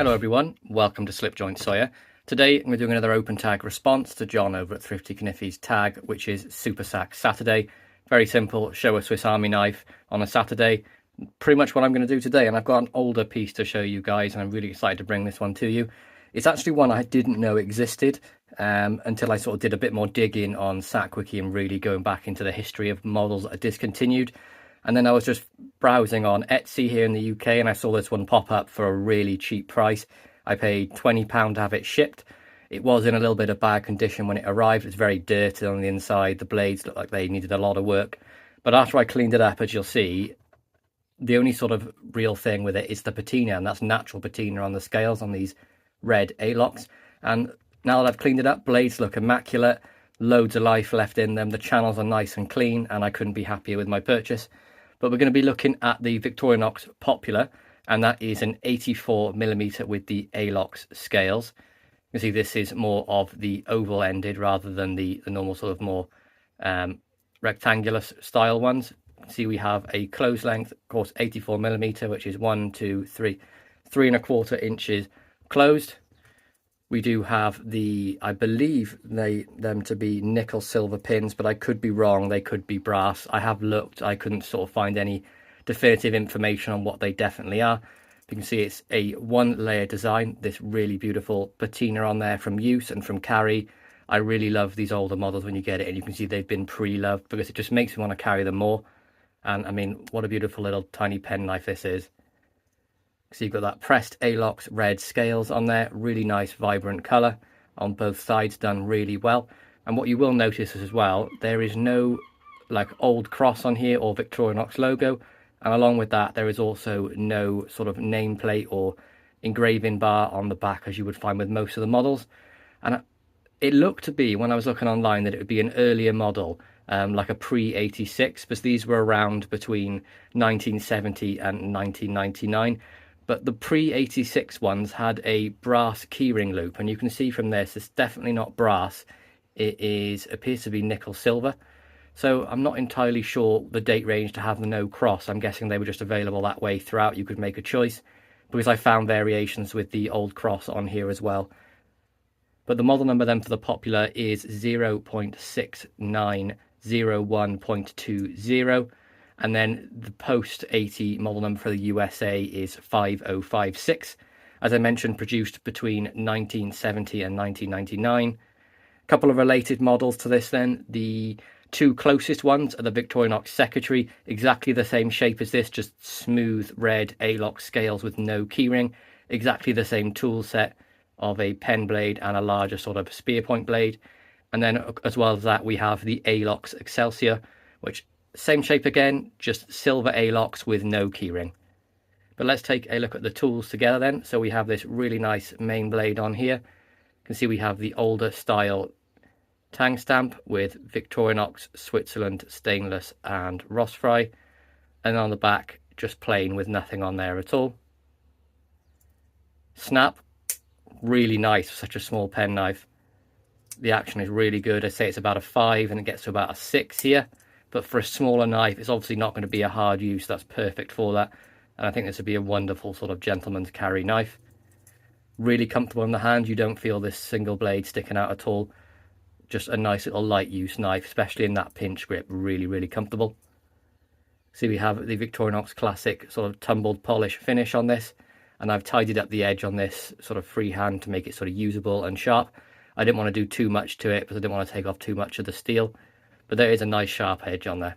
Hello everyone, welcome to Slipjoint Sawyer. Today I'm doing another open tag response to John over at Thrifty Kniffy's tag, which is Super Sack Saturday. Very simple, show a Swiss Army knife on a Saturday. Pretty much what I'm going to do today, and I've got an older piece to show you guys and I'm really excited to bring this one to you. It's actually one I didn't know existed until I sort of did a bit more digging on SackWiki and really going back into the history of models that are discontinued. And then I was just browsing on Etsy here in the UK and I saw this one pop up for a really cheap price. I paid £20 to have it shipped. It was in a little bit of bad condition when it arrived. It's very dirty on the inside. The blades looked like they needed a lot of work. But after I cleaned it up, as you'll see, the only sort of real thing with it is the patina, and that's natural patina on the scales on these red Alox. And now that I've cleaned it up, blades look immaculate, loads of life left in them. The channels are nice and clean, and I couldn't be happier with my purchase. But we're going to be looking at the Victorinox Popular, and that is an 84mm with the Alox scales. You can see this is more of the oval ended rather than the normal sort of more rectangular style ones. You can see we have a close length, of course, 84mm, which is 3.25 inches closed. We do have the, I believe them to be nickel silver pins, but I could be wrong. They could be brass. I have looked. I couldn't sort of find any definitive information on what they definitely are. You can see it's a one-layer design. This really beautiful patina on there from use and from carry. I really love these older models when you get it, and you can see they've been pre-loved because it just makes me want to carry them more. And I mean, what a beautiful little tiny pen knife this is. So you've got that pressed Alox red scales on there, really nice vibrant colour on both sides, done really well. And what you will notice as well, there is no like old cross on here or Victorinox logo, and along with that there is also no sort of nameplate or engraving bar on the back as you would find with most of the models. And it looked to be, when I was looking online, that it would be an earlier model, like a pre-86, because these were around between 1970 and 1999. But the pre-86 ones had a brass keyring loop, and you can see from this, it's definitely not brass. It appears to be nickel silver. So I'm not entirely sure the date range to have the no cross. I'm guessing they were just available that way throughout. You could make a choice, because I found variations with the old cross on here as well. But the model number then for the Popular is 0.6901.20. And then the post-80 model number for the USA is 5056. As I mentioned, produced between 1970 and 1999. A couple of related models to this then. The two closest ones are the Victorinox Secretary, exactly the same shape as this, just smooth red Alox scales with no keyring. Exactly the same tool set of a pen blade and a larger sort of spear point blade. And then as well as that, we have the Alox Excelsior, which same shape again, just silver Alox with no keyring. But let's take a look at the tools together then. So we have this really nice main blade on here. You can see we have the older style tang stamp with Victorinox, Switzerland, stainless and Rossfry. And on the back, just plain with nothing on there at all. Snap, really nice for such a small pen knife. The action is really good. I'd say it's about a 5 and it gets to about a 6 here. But for a smaller knife, it's obviously not going to be a hard use. That's perfect for that. And I think this would be a wonderful sort of gentleman's carry knife. Really comfortable in the hand. You don't feel this single blade sticking out at all. Just a nice little light use knife, especially in that pinch grip. Really, really comfortable. See, we have the Victorinox classic sort of tumbled polish finish on this. And I've tidied up the edge on this sort of freehand to make it sort of usable and sharp. I didn't want to do too much to it because I didn't want to take off too much of the steel. But there is a nice sharp edge on there.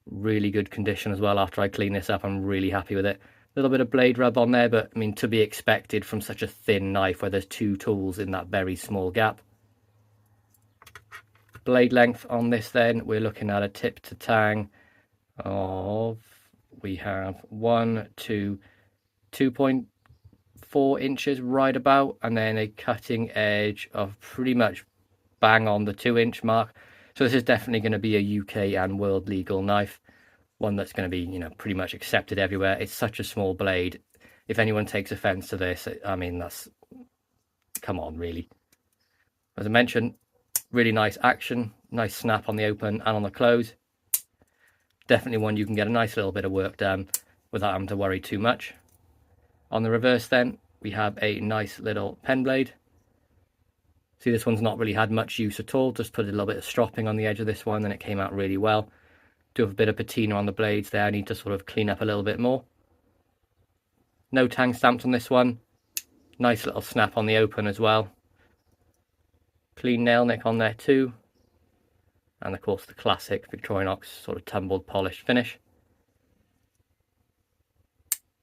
Really good condition as well. After I clean this up, I'm really happy with it. A little bit of blade rub on there, but I mean, to be expected from such a thin knife where there's two tools in that very small gap. Blade length on this then, we're looking at a tip to tang of, we have 1 to 2.4 inches right about, and then a cutting edge of pretty much bang on the 2-inch mark. So this is definitely going to be a UK and world legal knife, one that's going to be, you know, pretty much accepted everywhere. It's such a small blade. If anyone takes offense to this, I mean, that's, come on, really. As I mentioned, really nice action, nice snap on the open and on the close. Definitely one you can get a nice little bit of work done without having to worry too much. On the reverse then, we have a nice little pen blade. See, this one's not really had much use at all, just put a little bit of stropping on the edge of this one and it came out really well. Do have a bit of patina on the blades there, I need to sort of clean up a little bit more. No tang stamps on this one. Nice little snap on the open as well. Clean nail nick on there too. And of course the classic Victorinox sort of tumbled polished finish.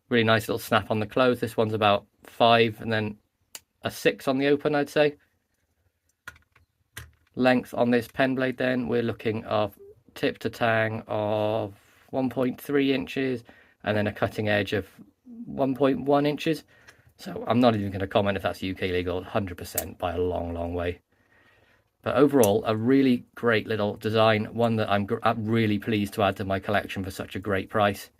Really nice little snap on the close. This one's about 5 and then a 6 on the open, I'd say. Length on this pen blade then, we're looking of tip to tang of 1.3 inches and then a cutting edge of 1.1 inches. So I'm not even going to comment if that's UK legal, 100% by a long, long way. But overall, a really great little design, one that I'm really pleased to add to my collection for such a great price.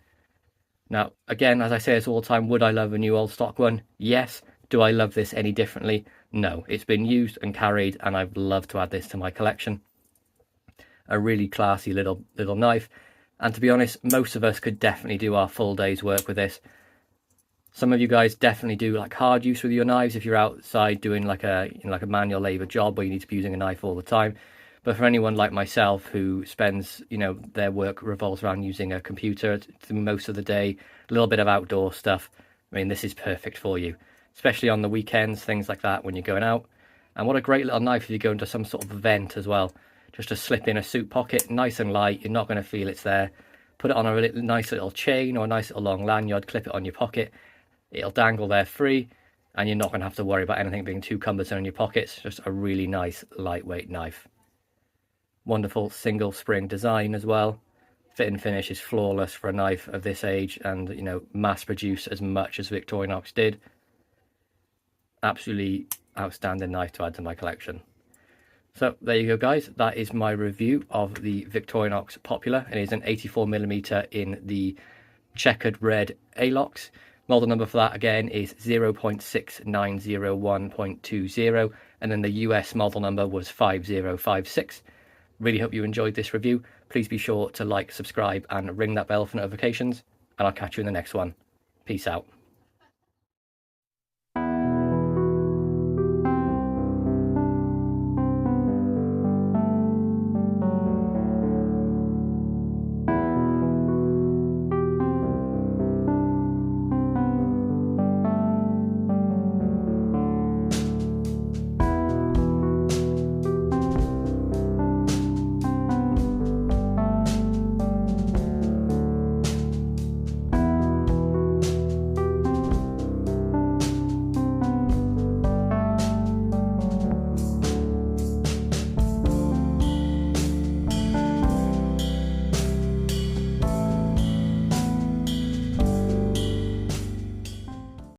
Now, again, as I say this all the time, would I love a new old stock one? Yes. Do I love this any differently? No. It's been used and carried, and I'd love to add this to my collection. A really classy little knife. And to be honest, most of us could definitely do our full day's work with this. Some of you guys definitely do like hard use with your knives if you're outside doing like a manual labor job where you need to be using a knife all the time. But for anyone like myself who spends, their work revolves around using a computer most of the day, a little bit of outdoor stuff, I mean, this is perfect for you, especially on the weekends, things like that when you're going out. And what a great little knife if you go into some sort of event as well. Just to slip in a suit pocket, nice and light, you're not going to feel it's there. Put it on a nice little chain or a nice little long lanyard, clip it on your pocket. It'll dangle there free, and you're not going to have to worry about anything being too cumbersome in your pockets. Just a really nice, lightweight knife. Wonderful single spring design as well. Fit and finish is flawless for a knife of this age and, mass produced as much as Victorinox did. Absolutely outstanding knife to add to my collection. So there you go, guys. That is my review of the Victorinox Popular. It is an 84mm in the checkered red Alox. Model number for that again is 0.6901.20, and then the US model number was 5056. Really hope you enjoyed this review. Please be sure to like, subscribe and ring that bell for notifications, and I'll catch you in the next one. Peace out.